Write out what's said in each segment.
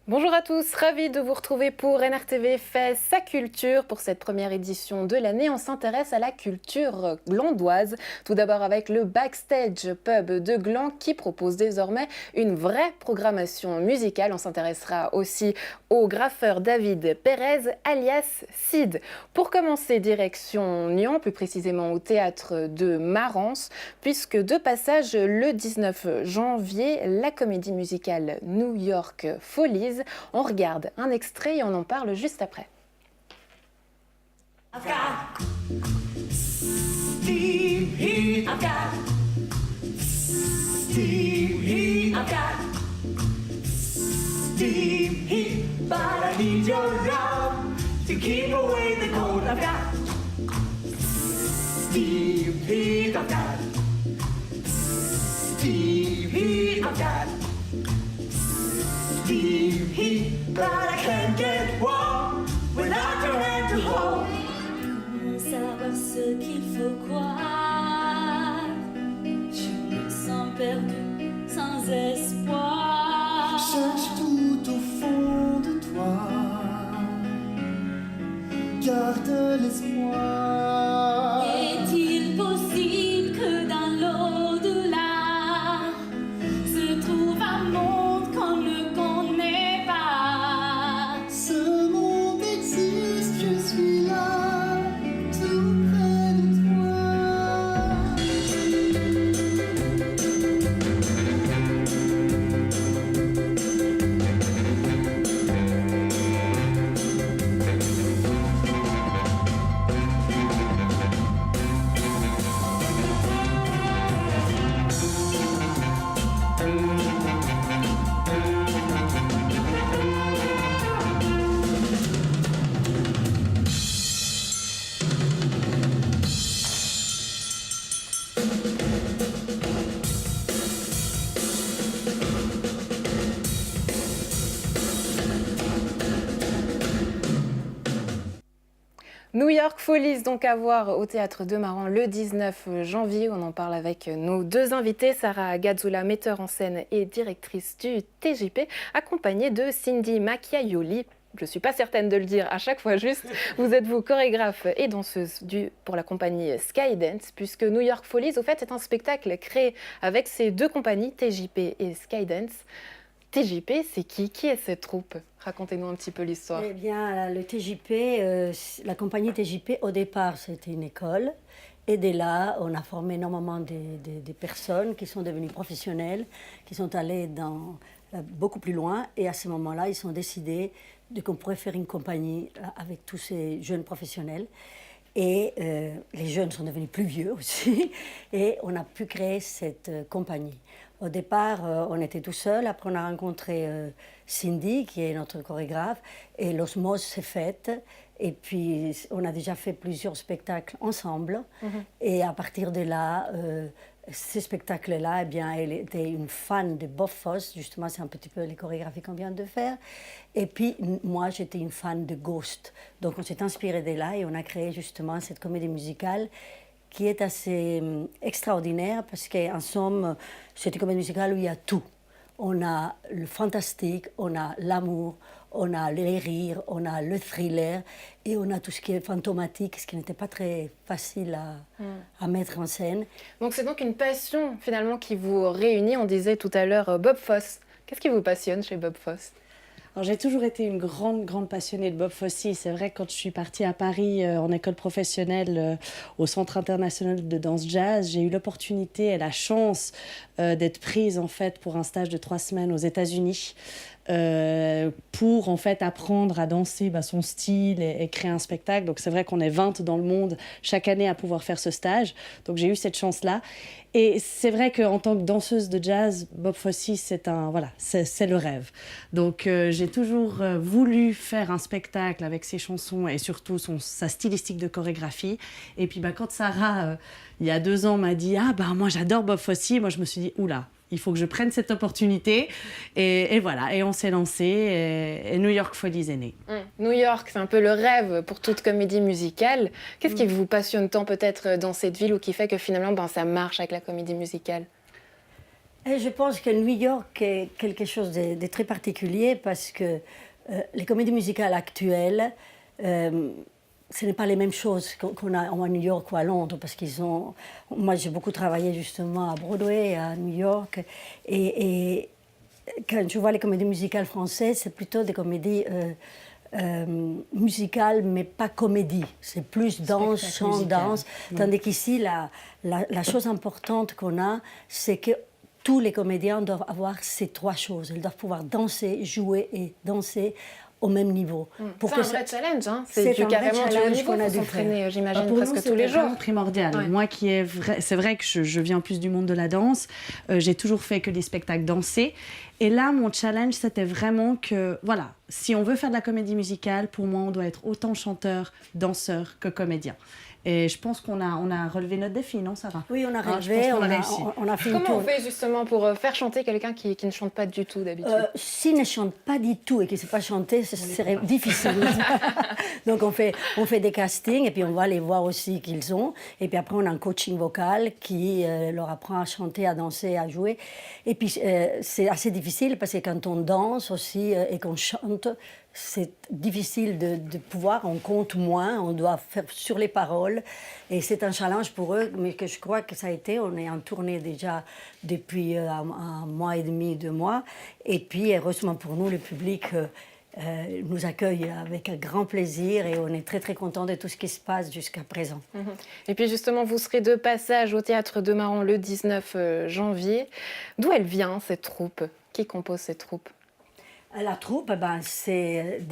Bonjour à tous, ravi de vous retrouver pour NRTV fait sa culture. Pour cette première édition de l'année, on s'intéresse à la culture glandoise. Tout d'abord avec le Backstage Pub de Gland qui propose désormais une vraie programmation musicale. On s'intéressera aussi au graffeur David Pérez alias Sid. Pour commencer, direction Nyon, plus précisément au théâtre de Marans, puisque de passage le 19 janvier, la comédie musicale New York Follies. On regarde un extrait et on en parle juste après. I've got steam heat. I've got steam heat. I've got steam heat. But I need your love to keep away the cold. I've got steam heat. I've got steam heat. I've got steam heat, but I can't get warm without your hand to hold. Savoir ce qu'il faut croire, je me sens perdu, sans espoir. Cherche tout au fond de toi, garde l'espoir. Est-il possible que dans l'au-delà se trouve un monde qu'on ne connaît pas? Ce monde existe, je suis là, tout près de toi. New York Follies, donc à voir au théâtre de Marans le 19 janvier. On en parle avec nos deux invités, Sarah Gazzoula, metteur en scène et directrice du TJP, accompagnée de Cindy Macchiaioli. Je ne suis pas certaine de le dire à chaque fois juste. Vous êtes vous chorégraphe et danseuse pour la compagnie Skydance, puisque New York Follies, au fait, est un spectacle créé avec ces deux compagnies, TJP et Skydance. TJP, c'est qui? Qui est cette troupe? Racontez-nous un petit peu l'histoire. Eh bien, le TJP, la compagnie TJP, au départ, c'était une école. Et dès là, on a formé énormément des personnes qui sont devenues professionnelles, qui sont allées beaucoup plus loin. Et à ce moment-là, ils ont décidé qu'on pourrait faire une compagnie avec tous ces jeunes professionnels. Et les jeunes sont devenus plus vieux aussi. Et on a pu créer cette compagnie. Au départ, on était tout seul. Après, on a rencontré Cindy, qui est notre chorégraphe, et l'osmose s'est faite. Et puis, on a déjà fait plusieurs spectacles ensemble. Et à partir de là, ces spectacles-là, eh bien, elle était une fan de Bob Fosse. Justement, c'est un petit peu les chorégraphies qu'on vient de faire. Et puis, moi, j'étais une fan de Ghost. Donc, on s'est inspiré de là et on a créé justement cette comédie musicale qui est assez extraordinaire parce qu'en somme, c'est une comédie musicale où il y a tout. On a le fantastique, on a l'amour, on a les rires, on a le thriller et on a tout ce qui est fantomatique, ce qui n'était pas très facile à mettre en scène. Donc c'est donc une passion finalement qui vous réunit. On disait tout à l'heure Bob Fosse. Qu'est-ce qui vous passionne chez Bob Fosse? Alors, j'ai toujours été une grande passionnée de Bob Fosse. C'est vrai que quand je suis partie à Paris en école professionnelle au Centre international de danse jazz, j'ai eu l'opportunité et la chance d'être prise en fait pour un stage de 3 semaines aux États-Unis. Pour en fait apprendre à danser son style et créer un spectacle. Donc c'est vrai qu'on est 20 dans le monde chaque année à pouvoir faire ce stage. Donc j'ai eu cette chance-là. Et c'est vrai qu'en tant que danseuse de jazz, Bob Fosse, c'est le rêve. Donc j'ai toujours voulu faire un spectacle avec ses chansons et surtout sa stylistique de chorégraphie. Et puis quand Sarah, il y a 2 ans, m'a dit « Ah moi j'adore Bob Fosse », moi je me suis dit « Oula ». Il faut que je prenne cette opportunité. Et voilà, et on s'est lancé et New York Follies est né. New York, c'est un peu le rêve pour toute comédie musicale. Qu'est-ce qui vous passionne tant peut-être dans cette ville ou qui fait que finalement ça marche avec la comédie musicale? Et je pense que New York est quelque chose de très particulier parce que les comédies musicales actuelles, ce n'est pas les mêmes choses qu'on a à New York ou à Londres, parce qu'ils ont... Moi, j'ai beaucoup travaillé justement à Broadway, à New York, et quand je vois les comédies musicales françaises, c'est plutôt des comédies musicales, mais pas comédie. C'est plus danse, chant, danse. Tandis qu'ici, la chose importante qu'on a, c'est que tous les comédiens doivent avoir ces trois choses. Ils doivent pouvoir danser, jouer et danser au même niveau. C'est un vrai challenge, hein. C'est carrément du haut niveau qu'on a dû s'entraîner, j'imagine, presque tous les jours. C'est primordial. Ouais. Moi qui est vrai, c'est vrai que je viens plus du monde de la danse, j'ai toujours fait que des spectacles dansés. Et là, mon challenge, c'était vraiment que, voilà, si on veut faire de la comédie musicale, pour moi, on doit être autant chanteur, danseur que comédien. Et je pense qu'on a relevé notre défi, non, Sarah? Oui, on a relevé, on a réussi. On a fait une Comment on fait justement pour faire chanter quelqu'un qui ne chante pas du tout d'habitude? S'il ne chante pas du tout et qu'il ne sait pas chanter, ce serait difficile. Donc on fait des castings et puis on va les voir aussi qu'ils ont. Et puis après, on a un coaching vocal qui leur apprend à chanter, à danser, à jouer. Et puis c'est assez difficile parce que quand on danse aussi et qu'on chante, c'est difficile de pouvoir, on compte moins, on doit faire sur les paroles. Et c'est un challenge pour eux, mais que je crois que ça a été. On est en tournée déjà depuis un mois et demi, 2 mois. Et puis, heureusement pour nous, le public nous accueille avec un grand plaisir et on est très, très contents de tout ce qui se passe jusqu'à présent. Et puis justement, vous serez de passage au Théâtre de Maran le 19 janvier. D'où elle vient, cette troupe? Qui compose cette troupe? La troupe, c'est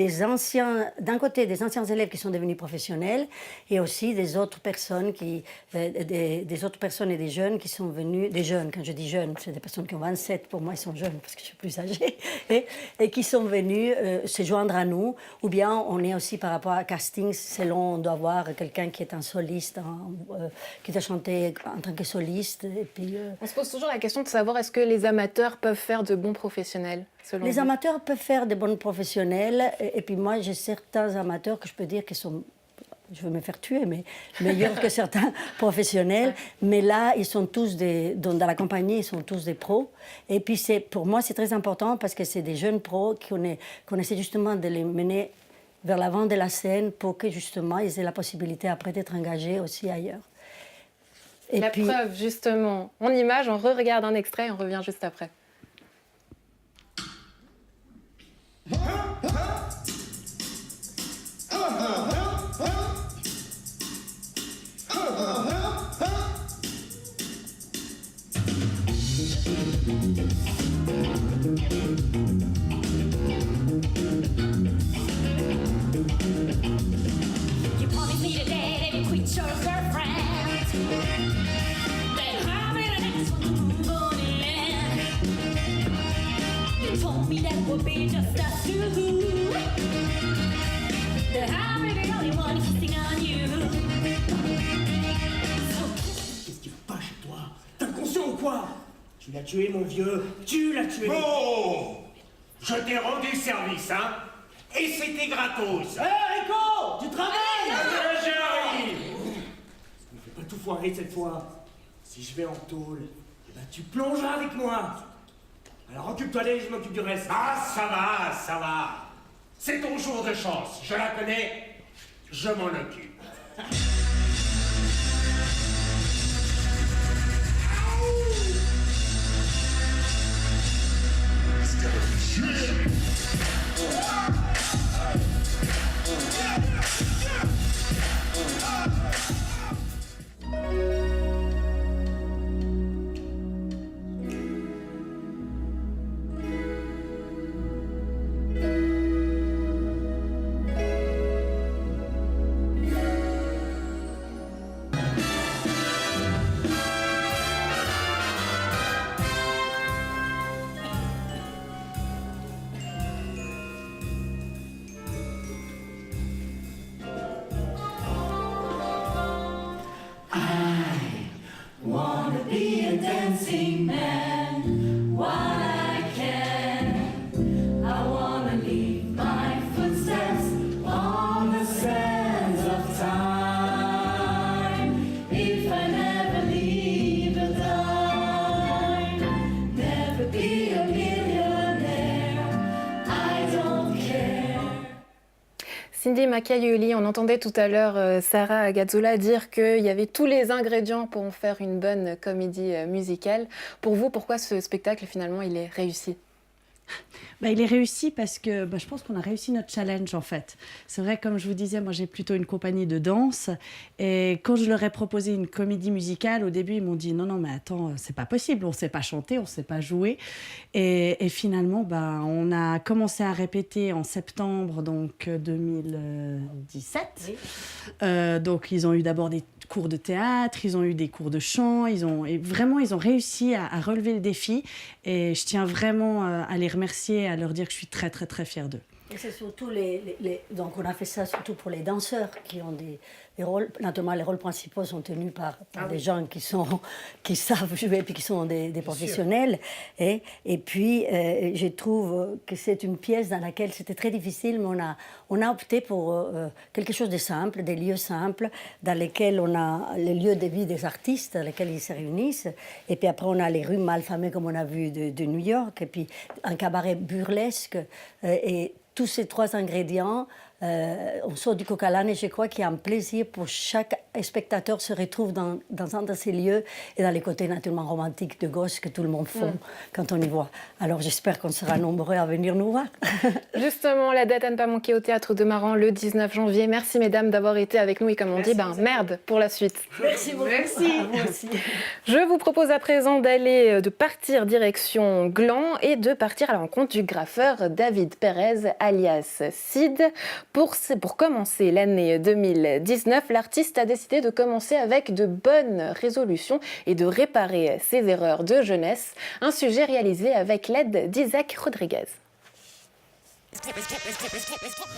d'un côté des anciens élèves qui sont devenus professionnels et aussi des autres personnes, des autres personnes et des jeunes qui sont venus, des jeunes, quand je dis jeunes, c'est des personnes qui ont 27, pour moi ils sont jeunes parce que je suis plus âgée, et qui sont venus se joindre à nous, ou bien on est aussi par rapport à casting, selon on doit avoir quelqu'un qui est un soliste, qui doit chanter en tant que soliste. Et puis, on se pose toujours la question de savoir est-ce que les amateurs peuvent faire de bons professionnels? Les amateurs peuvent faire des bons professionnels, et puis moi j'ai certains amateurs que je peux dire qui sont, je veux me faire tuer, mais meilleurs que certains professionnels. Mais là, ils sont tous dans la compagnie, ils sont tous des pros. Et puis pour moi, c'est très important parce que c'est des jeunes pros qu'on essaie justement de les mener vers l'avant de la scène pour que justement ils aient la possibilité après d'être engagés aussi ailleurs. Et la preuve, justement, en image, on re-regarde un extrait et on revient juste après. You promised me today that you quit your girlfriend. Then I'm in the next one to move on in. You told me that would be just us two. That I'm really the only one kissing on you. Qu'est-ce qui va pas chez toi? T'es inconscient ou quoi? Tu l'as tué, mon vieux. Tu l'as tué. Oh! Je t'ai rendu service, hein? Et c'était gratos! Hé, Rico! Tu travailles? J'arrive! Ne fais pas tout foirer cette fois. Si je vais en tôle, eh ben tu plongeras avec moi. Alors occupe-toi d'elle, je m'occupe du reste. Ah, ça va, ça va! C'est ton jour de chance, je la connais, je m'en occupe. Dancing man, while I can, I wanna leave my footsteps on the sands of time. If I never leave a dime, Cindy Makayuli, on entendait tout à l'heure Sarah Gazzola dire qu'il y avait tous les ingrédients pour en faire une bonne comédie musicale. Pour vous, pourquoi ce spectacle finalement il est réussi? Il est réussi parce que je pense qu'on a réussi notre challenge en fait. C'est vrai, comme je vous disais, moi j'ai plutôt une compagnie de danse et quand je leur ai proposé une comédie musicale, au début ils m'ont dit non mais attends, c'est pas possible, on sait pas chanter, on sait pas jouer et finalement on a commencé à répéter en septembre donc 2017. Oui. Donc ils ont eu d'abord des cours de théâtre, ils ont eu des cours de chant, ils ont réussi à relever le défi et je tiens vraiment à les remercier, à leur dire que je suis très très très fière d'eux. Et c'est surtout donc on a fait ça surtout pour les danseurs qui ont des rôles. Naturellement, les rôles principaux sont tenus par des gens qui savent jouer et puis qui sont des professionnels. Et puis, je trouve que c'est une pièce dans laquelle c'était très difficile, mais on a opté pour quelque chose de simple, des lieux simples, dans lesquels on a les lieux de vie des artistes, dans lesquels ils se réunissent. Et puis après, on a les rues malfamées, comme on a vu de New York, et puis un cabaret burlesque. Et tous ces trois ingrédients, on sort du coq à l'âne et je crois qu'il y a un plaisir pour chaque spectateur se retrouve dans un de ces lieux et dans les côtés naturellement romantiques de gauche que tout le monde font quand on y voit. Alors j'espère qu'on sera nombreux à venir nous voir. Justement, la date à ne pas manquer au Théâtre de Maran le 19 janvier. Merci mesdames d'avoir été avec nous et comme on dit, merde pour la suite. Merci beaucoup. Merci. Moi aussi. Je vous propose à présent de partir direction Gland et de partir à la rencontre du graffeur David Pérez alias Sid. Pour commencer l'année 2019, l'artiste a décidé de commencer avec de bonnes résolutions et de réparer ses erreurs de jeunesse. Un sujet réalisé avec l'aide d'Isaac Rodriguez.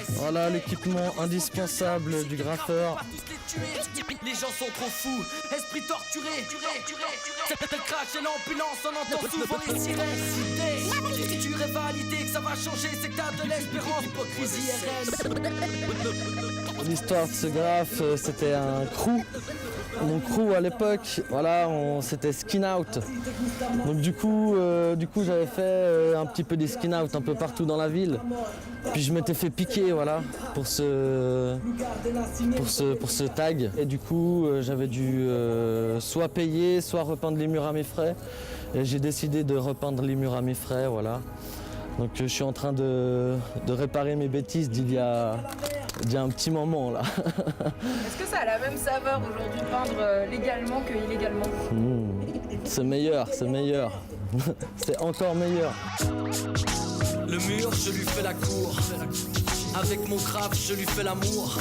Voilà l'équipement indispensable du graffeur. Les gens sont trop fous, esprit torturé. Elle crache et l'ambulance, on entend souvent les sirènes. Si tu rêves validé que ça va changer, c'est que t'as de l'espérance, hypocrisie RN. L'histoire de ce graphe, c'était un crew. Mon crew à l'époque, voilà, c'était skin out. Donc du coup j'avais fait un petit peu des skin out un peu partout dans la ville. Puis je m'étais fait piquer, voilà, pour ce tag. Et du coup j'avais dû soit payer, soit repeindre les murs à mes frais. Et j'ai décidé de repeindre les murs à mes frais, voilà. Donc je suis en train de réparer mes bêtises d'il y a un petit moment là. Est-ce que ça a la même saveur aujourd'hui de peindre légalement que illégalement? C'est meilleur. C'est encore meilleur. Le mur, je lui fais la cour. Avec mon graphe, je lui fais l'amour.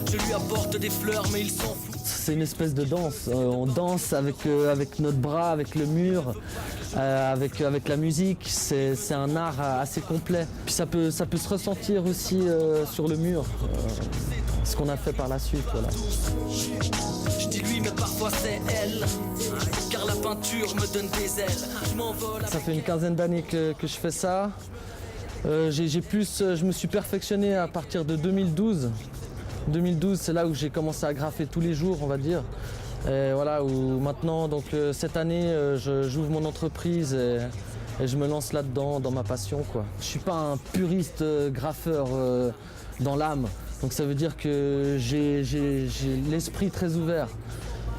Je lui apporte des fleurs, mais il s'en fout. C'est une espèce de danse. On danse avec notre bras, avec le mur, avec la musique. C'est un art assez complet. Puis ça peut se ressentir aussi sur le mur, ce qu'on a fait par la suite. Voilà. Je dis lui, mais parfois c'est elle. Car la peinture me donne des ailes. Je m'envole. Ça fait une quinzaine d'années que je fais ça. Je me suis perfectionné à partir de 2012. 2012, c'est là où j'ai commencé à graffer tous les jours, on va dire. Et voilà, où maintenant, donc cette année, j'ouvre mon entreprise et je me lance là-dedans, dans ma passion, quoi. Je suis pas un puriste graffeur dans l'âme, donc ça veut dire que j'ai l'esprit très ouvert.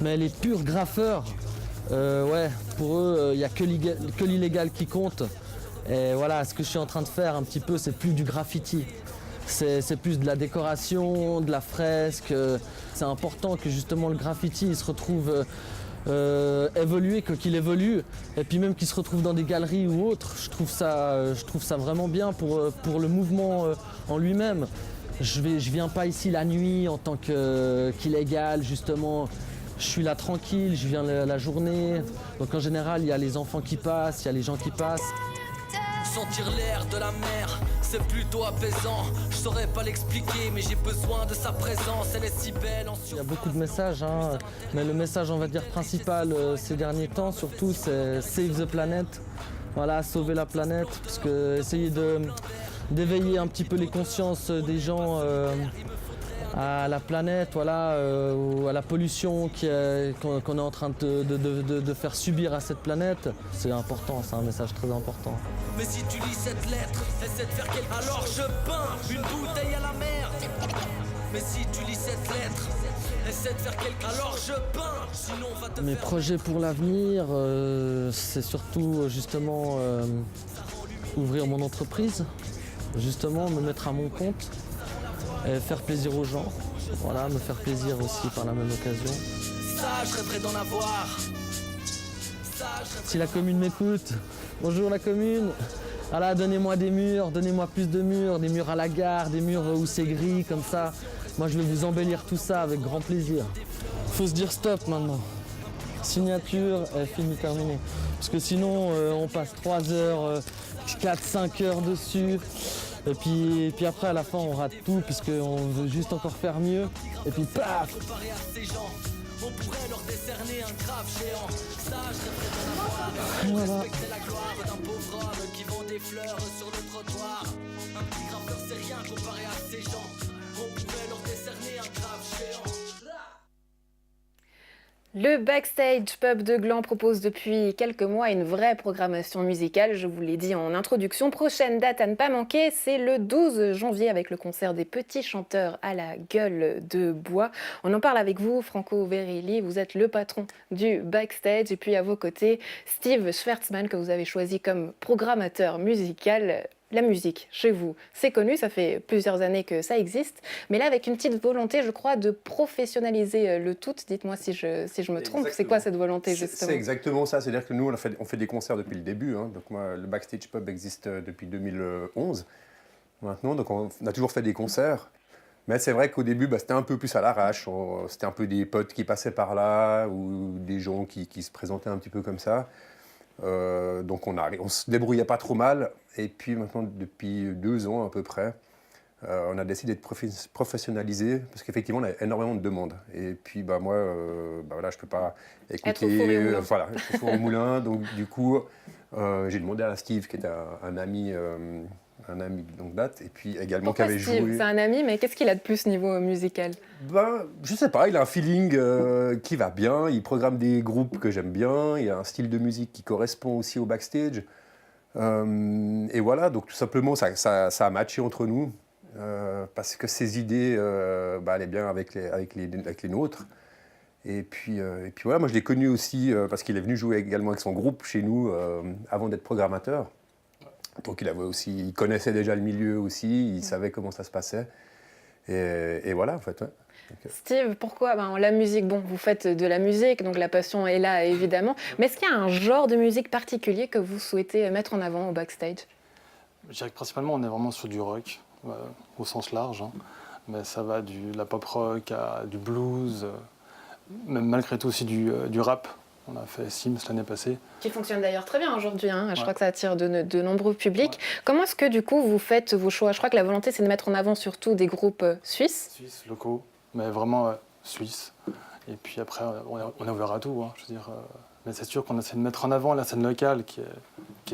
Mais les purs graffeurs, pour eux, il n'y a que l'illégal qui compte. Et voilà, ce que je suis en train de faire un petit peu, c'est plus du graffiti. C'est plus de la décoration, de la fresque. C'est important que justement le graffiti il se retrouve évoluer, qu'il évolue. Et puis même qu'il se retrouve dans des galeries ou autres. Je trouve ça vraiment bien pour le mouvement en lui-même. Je viens pas ici la nuit en tant qu'illégal, justement. Je suis là tranquille, je viens la journée. Donc en général, il y a les enfants qui passent, il y a les gens qui passent. Sentir l'air de la mer, c'est plutôt apaisant. Je saurais pas l'expliquer, mais j'ai besoin de sa présence. Elle est si belle en surface. Il y a beaucoup de messages, mais le message, on va dire, principal ces derniers temps, surtout, c'est Save the Planet. Voilà, sauver la planète, parce que essayer d'éveiller un petit peu les consciences des gens à la planète, voilà, ou à la pollution qu'on est en train de faire subir à cette planète. C'est important, c'est un message très important. Mais si tu lis cette lettre, essaie de faire quelque chose. Alors je peins une bouteille à la mer. Mais si tu lis cette lettre, essaie de faire quelque chose. Alors je peins, sinon on va te Mes faire... projets pour l'avenir, c'est surtout justement ouvrir mon entreprise, justement me mettre à mon compte, et faire plaisir aux gens, voilà, me faire plaisir aussi par la même occasion. Ça, je rêverais d'en avoir. Ça, je rêverais... Si la commune m'écoute, bonjour la commune, voilà, donnez-moi des murs, donnez-moi plus de murs, des murs à la gare, des murs où c'est gris comme ça. Moi je vais vous embellir tout ça avec grand plaisir. Faut se dire stop maintenant. Signature, fini, terminé. Parce que sinon on passe 3 heures, 4-5 heures dessus. Et puis après à la fin on rate tout puisqu'on veut juste encore faire mieux. Et puis paf. Comparé à ces gens, on pourrait leur décerner un grave géant. Ça, je rêverais d'en avoir. Voilà. Respecter la gloire d'un pauvre homme qui vend des fleurs sur le trottoir. Un petit graffeur c'est rien comparé à ces gens. On pourrait leur décerner un grave géant. Le Backstage Pub de Gland propose depuis quelques mois une vraie programmation musicale, je vous l'ai dit en introduction. Prochaine date à ne pas manquer, c'est le 12 janvier avec le concert des Petits Chanteurs à la Gueule de Bois. On en parle avec vous, Franco Verrilli, vous êtes le patron du Backstage et puis à vos côtés, Steve Schwertzman que vous avez choisi comme programmateur musical. La musique, chez vous, c'est connu, ça fait plusieurs années que ça existe, mais là avec une petite volonté, je crois, de professionnaliser le tout. Dites-moi si je me trompe, c'est quoi cette volonté justement? C'est exactement ça, c'est-à-dire que nous on fait des concerts depuis le début, hein. Donc moi, le Backstage Pub existe depuis 2011 maintenant, donc on a toujours fait des concerts. Mais c'est vrai qu'au début, c'était un peu plus à l'arrache, c'était un peu des potes qui passaient par là ou des gens qui se présentaient un petit peu comme ça. Donc on se débrouillait pas trop mal. Et puis maintenant, depuis 2 ans à peu près, on a décidé de professionnaliser parce qu'effectivement, on a énormément de demandes. Et puis moi, voilà, je peux pas Être au four et au écouter. moulin. Voilà, être au four et au moulin. Donc du coup, j'ai demandé à Steve, qui est un ami de longue date, et puis également Pourquoi qui avait Steve? joué. C'est un ami, mais qu'est-ce qu'il a de plus niveau musical? Je sais pas, il a un feeling qui va bien, il programme des groupes que j'aime bien, il a un style de musique qui correspond aussi au Backstage. Et voilà, donc tout simplement, ça a matché entre nous, parce que ses idées allaient bien avec les nôtres. Et puis voilà, moi je l'ai connu aussi parce qu'il est venu jouer également avec son groupe chez nous avant d'être programmateur. Donc il connaissait déjà le milieu aussi, il savait comment ça se passait. Et voilà, en fait. Ouais. Steve, pourquoi la musique, bon, vous faites de la musique, donc la passion est là évidemment, mais est-ce qu'il y a un genre de musique particulier que vous souhaitez mettre en avant au Backstage? Je dirais que principalement on est vraiment sur du rock, au sens large, hein. Mais ça va de la pop rock à du blues, même malgré tout aussi du rap. On a fait Sims l'année passée. Qui fonctionne d'ailleurs très bien aujourd'hui, hein. Je Ouais. crois que ça attire de nombreux publics. Ouais. Comment est-ce que du coup vous faites vos choix? Je crois que la volonté c'est de mettre en avant surtout des groupes suisses. Suisses, locaux, mais vraiment suisses. Et puis après, on est ouvert à tout, hein, je veux dire. Mais c'est sûr qu'on essaie de mettre en avant la scène locale qui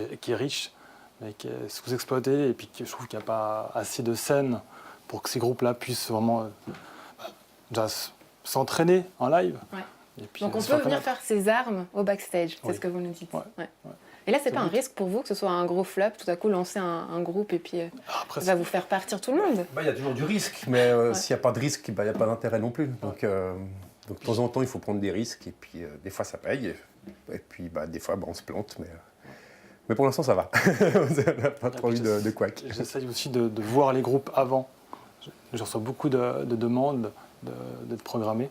est riche, mais qui est sous-exploitée. Et puis je trouve qu'il n'y a pas assez de scènes pour que ces groupes-là puissent vraiment déjà s'entraîner en live. Ouais. Et puis, Donc on se peut faire venir connaître. faire ses armes au Backstage, c'est Oui. ce que vous nous dites. Ouais. Ouais. Ouais. Et là c'est C'est pas un le but. risque pour vous que ce soit un gros flop, tout à coup lancer un groupe et puis Après, ça va vous faire partir tout le monde? Il y a toujours du risque, mais s'il n'y a pas de risque, il n'y a pas d'intérêt non plus. Donc de temps en temps, il faut prendre des risques, et puis des fois ça paye, et puis des fois on se plante, mais pour l'instant ça va. On n'a pas trop eu de couac. J'essaye aussi de voir les groupes avant. Je reçois beaucoup de demandes d'être programmés,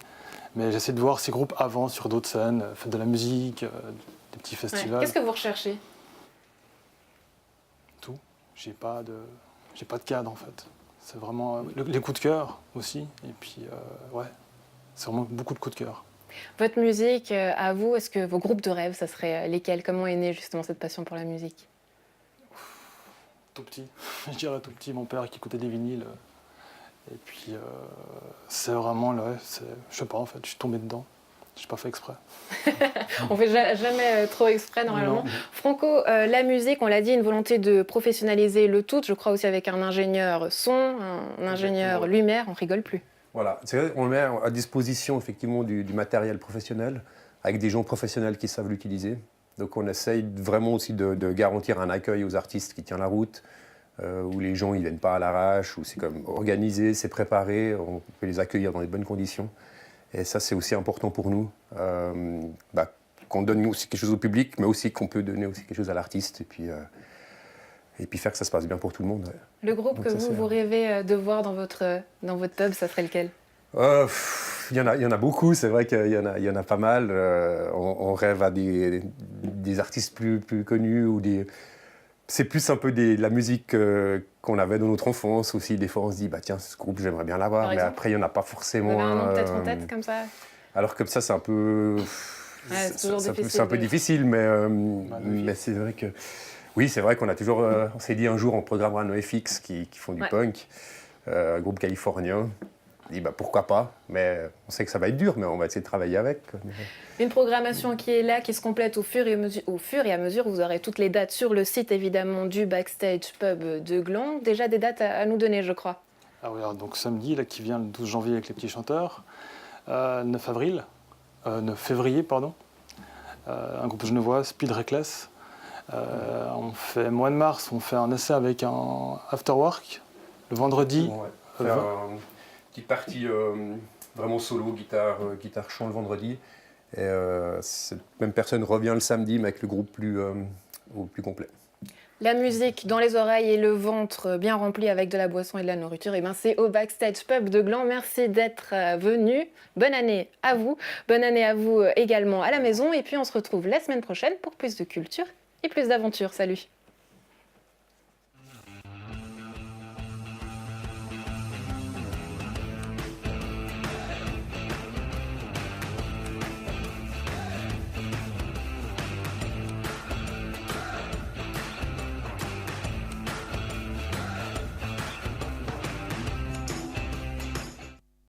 mais j'essaie de voir ces groupes avant sur d'autres scènes, faire de la musique, des petits Ouais. festivals. Qu'est-ce que vous recherchez? Tout. J'ai pas de cadre en fait. C'est vraiment les coups de cœur aussi, et puis ouais, c'est vraiment beaucoup de coups de cœur. Votre musique, à vous, est-ce que vos groupes de rêve, ça serait lesquels? Comment est née justement cette passion pour la musique? Tout petit, je dirais tout petit, mon père qui écoutait des vinyles. Et puis, c'est vraiment, je sais pas en fait, je suis tombé dedans. Je n'ai pas fait exprès. On fait jamais trop exprès normalement. Non. Franco, la musique, on l'a dit, une volonté de professionnaliser le tout. Je crois aussi avec un ingénieur son, un ingénieur lumière, on rigole plus. Voilà, c'est vrai, on met à disposition effectivement du matériel professionnel avec des gens professionnels qui savent l'utiliser. Donc on essaye vraiment aussi de garantir un accueil aux artistes qui tient la route, où les gens ne viennent pas à l'arrache, où c'est comme organisé, c'est préparé, on peut les accueillir dans les bonnes conditions. Et ça, c'est aussi important pour nous, qu'on donne aussi quelque chose au public, mais aussi qu'on peut donner aussi quelque chose à l'artiste. Et puis faire que ça se passe bien pour tout le monde. Ouais. Le groupe Donc que ça, vous rêvez de voir dans votre pub, ça serait lequel? Il y en a beaucoup, c'est vrai qu'il y en a pas mal. On rêve à des artistes plus connus. C'est plus un peu de la musique qu'on avait dans notre enfance aussi. Des fois, on se dit, tiens, ce groupe, j'aimerais bien l'avoir. Mais après, il n'y en a pas forcément. Vous avez un nom peut-être en tête comme ça? Alors comme ça, c'est un peu... c'est un peu difficile, mais c'est vrai que... Oui, c'est vrai qu'on a toujours... on s'est dit un jour, on programmera NoFX qui font du punk, un groupe californien. On dit pourquoi pas, mais on sait que ça va être dur, mais on va essayer de travailler avec. Une programmation qui est là, qui se complète au fur et à mesure. Vous aurez toutes les dates sur le site évidemment du Backstage Pub de Gland. Déjà des dates à nous donner, je crois. Ah oui, alors donc samedi, là, qui vient le 12 janvier avec les petits chanteurs. 9 février, pardon. Un groupe genevois, Speed Reckless. On fait mois de mars, on fait un essai avec un afterwork. Le vendredi. Une petite partie vraiment solo, guitare chant le vendredi. Et cette même personne revient le samedi, mais avec le groupe plus complet. La musique dans les oreilles et le ventre bien rempli avec de la boisson et de la nourriture, c'est au Backstage Pub de Gland. Merci d'être venu. Bonne année à vous. Bonne année à vous également à la maison. Et puis on se retrouve la semaine prochaine pour plus de culture et plus d'aventures. Salut!